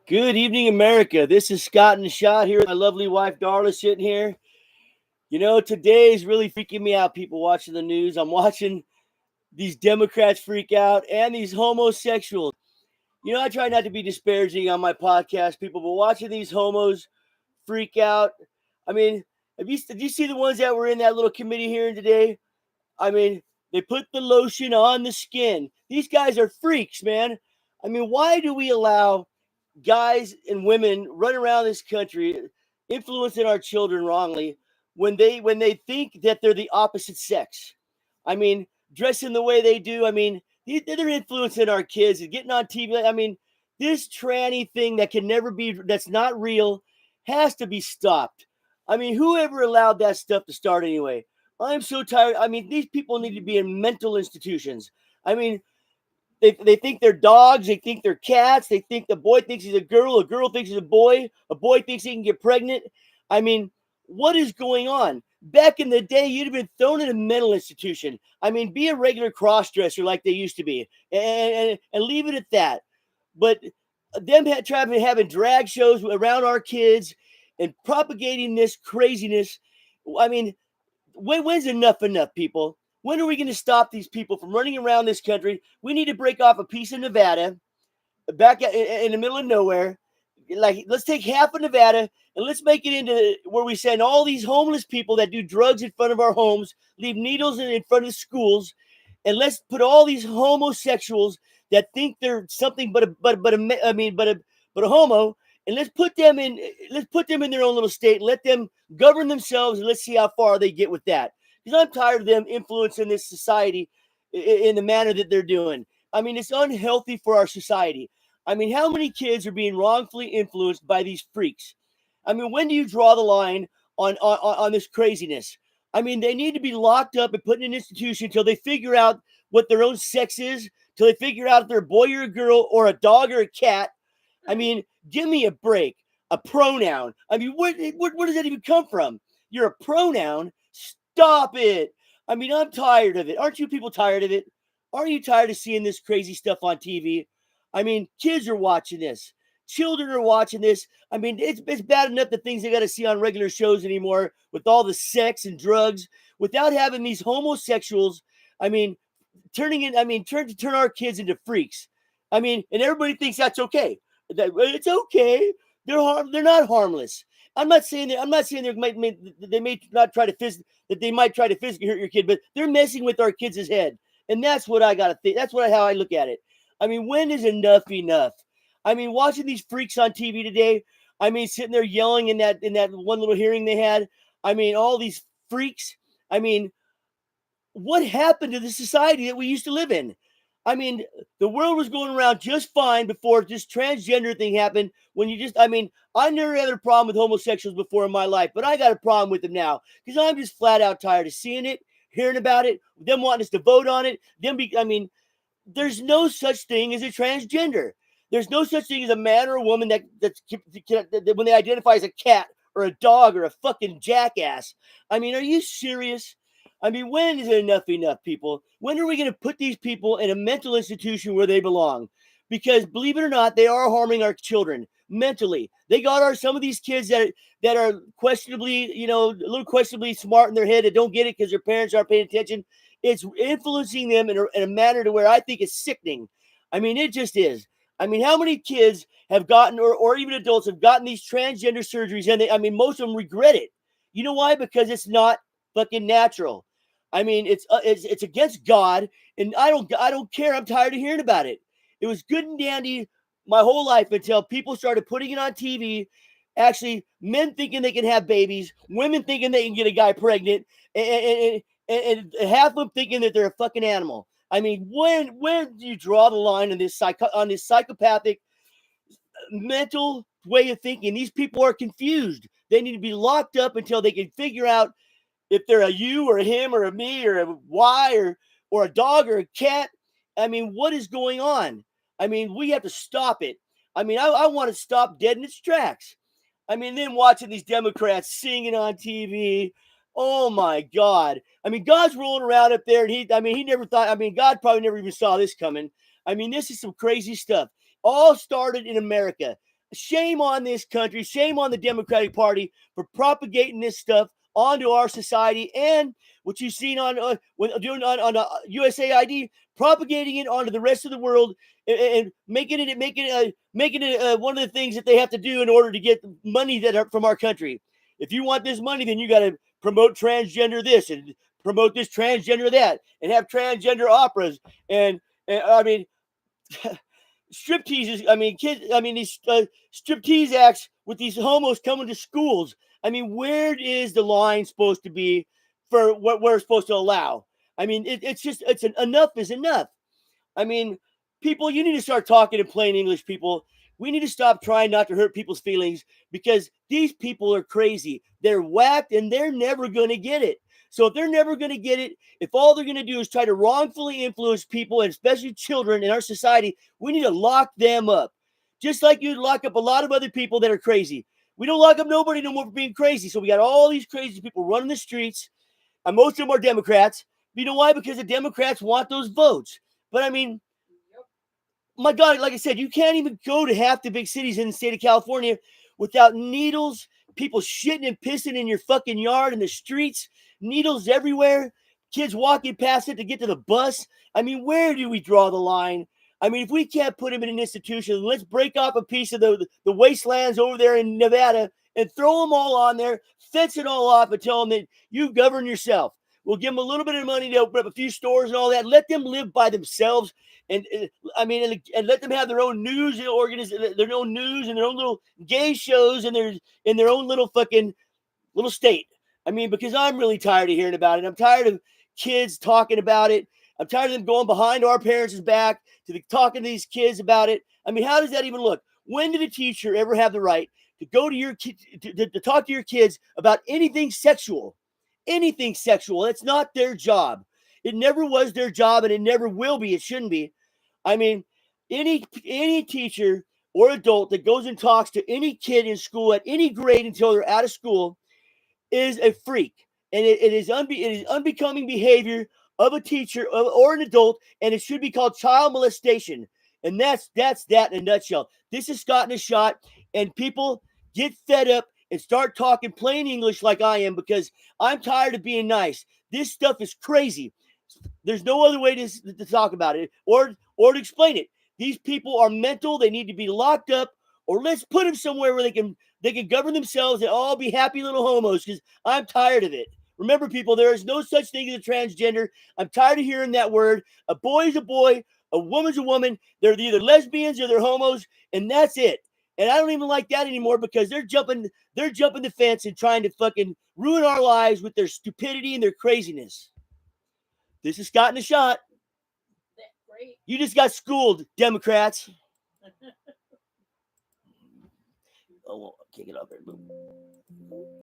Good evening, America. This is Scott and Shot here with my lovely wife, Darla, sitting here. Today is really freaking me out, people watching the news. I'm watching these Democrats freak out and these homosexuals. I try not to be disparaging on my podcast, people, but watching these homos freak out. I mean, did you see the ones that were in that little committee hearing today? I mean, they put the lotion on the skin. These guys are freaks, man. Why do we allow guys and women run around this country influencing our children wrongly when they think that they're the opposite sex? I mean, dressing the way they do. They're influencing our kids and getting on TV. This tranny thing that can never be, that's not real, has to be stopped. Whoever allowed that stuff to start anyway? I'm so tired. These people need to be in mental institutions. I mean, they think they're dogs. They think they're cats. They think the boy thinks he's a girl thinks he's a boy thinks he can get pregnant. I mean, what is going on? Back in the day, you'd have been thrown in a mental institution. Be a regular cross-dresser like they used to be, and leave it at that. But them having drag shows around our kids and propagating this craziness. I mean, when's enough, people? When are we going to stop these people from running around this country? We need to break off a piece of Nevada back in the middle of nowhere. Like, let's take half of Nevada and let's make it into where we send all these homeless people that do drugs in front of our homes, leave needles in front of schools, and let's put all these homosexuals that think they're something but a homo, and let's put them in their own little state, let them govern themselves, and let's see how far they get with that. Because I'm tired of them influencing this society in the manner that they're doing. It's unhealthy for our society. How many kids are being wrongfully influenced by these freaks? When do you draw the line on this craziness? They need to be locked up and put in an institution until they figure out what their own sex is, till they figure out if they're a boy or a girl or a dog or a cat. Give me a break. A pronoun. Where does that even come from? You're a pronoun? Stop it. I'm tired of it. Aren't you people tired of it? Aren't you tired of seeing this crazy stuff on TV? Kids are watching this. Children are watching this. It's bad enough the things they got to see on regular shows anymore with all the sex and drugs without having these homosexuals. I mean, turn our kids into freaks. And everybody thinks that's okay. It's okay. They're not harmless. I'm not saying they may not try to that they might try to physically hurt your kid, but they're messing with our kids' head, and that's what I gotta think. That's how I look at it. When is enough enough? Watching these freaks on TV today. Sitting there yelling in that one little hearing they had. All these freaks. What happened to the society that we used to live in? The world was going around just fine before this transgender thing happened. When you just, I never had a problem with homosexuals before in my life, but I got a problem with them now because I'm just flat out tired of seeing it, hearing about it, them wanting us to vote on it. There's no such thing as a transgender. There's no such thing as a man or a woman that when they identify as a cat or a dog or a fucking jackass. Are you serious? When is enough, people? When are we going to put these people in a mental institution where they belong? Because believe it or not, they are harming our children mentally. They got some of these kids that are questionably, a little questionably smart in their head that don't get it because their parents aren't paying attention. It's influencing them in a manner to where I think it's sickening. It just is. How many kids have gotten, or even adults have gotten these transgender surgeries, and most of them regret it. You know why? Because it's not fucking natural. It's against God, and I don't care. I'm tired of hearing about it. It was good and dandy my whole life until people started putting it on TV. Actually, men thinking they can have babies, women thinking they can get a guy pregnant, and half of them thinking that they're a fucking animal. When do you draw the line on this psychopathic mental way of thinking? These people are confused. They need to be locked up until they can figure out if they're a you or a him or a me or a Y or a dog or a cat. What is going on? We have to stop it. I want to stop dead in its tracks. Then watching these Democrats singing on TV. Oh my God. God's rolling around up there, and he never thought, God probably never even saw this coming. This is some crazy stuff. All started in America. shame on this country, shame on the Democratic Party for propagating this stuff onto our society, and what you've seen on doing on USAID, propagating it onto the rest of the world, and making it one of the things that they have to do in order to get money that are from our country. If you want this money, then you got to promote transgender this and promote this transgender that, and have transgender operas, and I mean. Striptease, I mean, kids, I mean, these striptease acts with these homos coming to schools. I mean, where is the line supposed to be for what we're supposed to allow? I mean, enough is enough. I mean, people, you need to start talking in plain English, people. We need to stop trying not to hurt people's feelings, because these people are crazy. They're whacked and they're never going to get it. So if they're never going to get it, if all they're going to do is try to wrongfully influence people, and especially children in our society, we need to lock them up. Just like you'd lock up a lot of other people that are crazy. We don't lock up nobody no more for being crazy. So we got all these crazy people running the streets, and most of them are Democrats. You know why? Because the Democrats want those votes. But I mean, my God, like I said, you can't even go to half the big cities in the state of California without needles, people shitting and pissing in your fucking yard, in the streets, needles everywhere, kids walking past it to get to the bus. I mean, where do we draw the line? I mean, if we can't put them in an institution, let's break off a piece of the wastelands over there in Nevada and throw them all on there, fence it all off, and tell them that you govern yourself. We'll give them a little bit of money to open up a few stores and all that. Let them live by themselves. And I mean, and let them have their own news organization, their own news, and their own little gay shows, and in their own little fucking little state. I mean, because I'm really tired of hearing about it. I'm tired of kids talking about it. I'm tired of them going behind our parents' back talking to these kids about it. I mean, how does that even look? When did a teacher ever have the right to go to your kid to talk to your kids about anything sexual? Anything sexual. That's not their job. It never was their job, and it never will be. It shouldn't be. I mean, any teacher or adult that goes and talks to any kid in school at any grade until they're out of school is a freak, and it is unbecoming behavior of a teacher or an adult, and it should be called child molestation. And that's that in a nutshell. This is Scott in a Shot, and people get fed up and start talking plain English like I am, because I'm tired of being nice. This stuff is crazy. There's no other way to talk about it or to explain it. These people are mental. They need to be locked up, or let's put them somewhere where they can govern themselves and all be happy little homos, because I'm tired of it. Remember, people, there is no such thing as a transgender. I'm tired of hearing that word. A boy is a boy. A woman's a woman. They're either lesbians or they're homos, and that's it. And I don't even like that anymore, because they're jumping the fence and trying to fucking ruin our lives with their stupidity and their craziness. This is Scott in a Shot. Great. You just got schooled, Democrats. Oh, well, kick it up there. Boom.